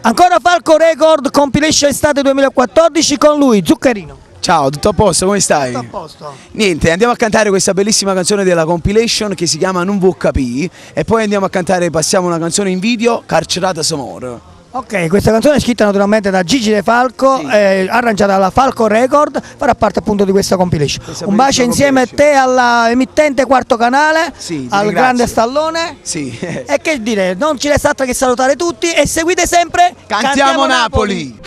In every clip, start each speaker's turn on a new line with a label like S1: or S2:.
S1: Ancora Falco Record Compilation Estate 2014 con lui, Zuccherino.
S2: Ciao, tutto a posto, come stai?
S1: Tutto a posto.
S2: Niente, andiamo a cantare questa bellissima canzone della compilation che si chiama Non vuol capì e poi andiamo a cantare, passiamo una canzone in video, Carcerata Samor. Ok,
S1: questa canzone è scritta naturalmente da Gigi De Falco,
S2: sì,
S1: arrangiata dalla Falco Record, farà parte appunto di questa compilation. Un bacio insieme a te, alla emittente Quarto Canale,
S2: sì,
S1: al grande Stallone.
S2: Sì.
S1: E che dire, non ci resta altro che salutare tutti e seguite sempre
S2: Cantiamo Napoli!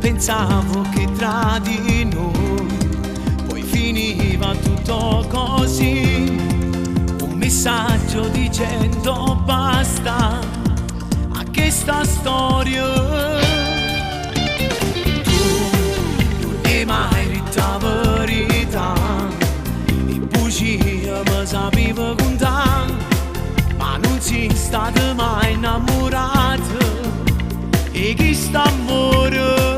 S3: Pensavo che tra di noi poi finiva tutto così, un messaggio dicendo basta a questa storia. Tu non hai mai detto la verità e bugia mi sapevo contare, ma non sei stata mai innamorata e chi sta amore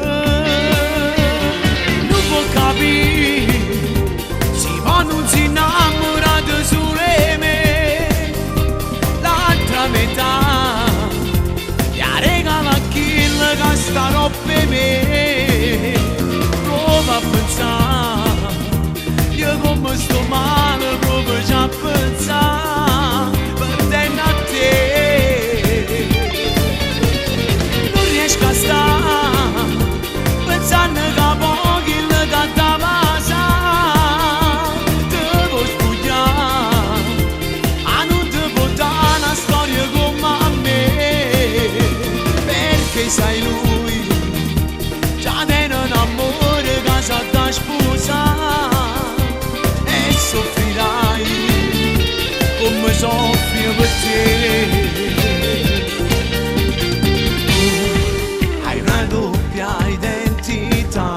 S3: si va non si innamora di sole me, l'altra metà gli regala kill che starò per me. Prova a pensare, io come sto male proprio già a pensare, perdendo a te non riesco a stare pensando che sai lui già non è un amore che sa da sposare e soffrirai come soffri per te. Tu hai una doppia identità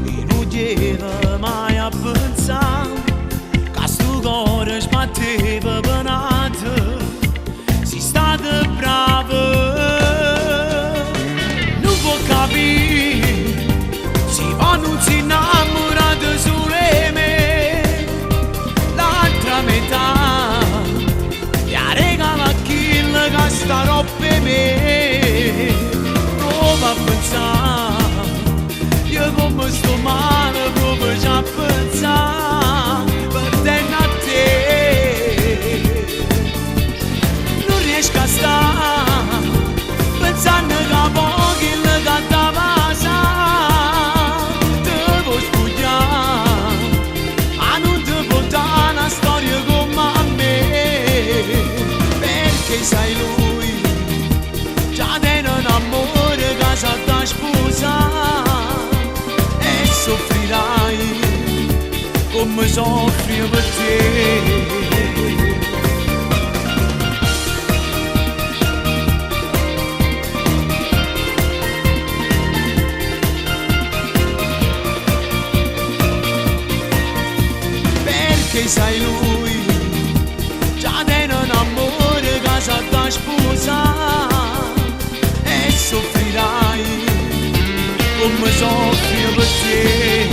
S3: e non gliela mai a pensare che sto cuore sbatteva benato, sei stata brava. Si va non si innamora di sole me, l'altra metà gli regala kill che starò per me. Prova a pensare, io come sto male proprio già a pensare, perdendo a te non riesco a stare pensando che a pochi sai lui già non è un amore che sa da sposare e soffrirai come soffri per te. Perché sai lui già non è un amore che sa da sposare e soffrirai come soffri per te.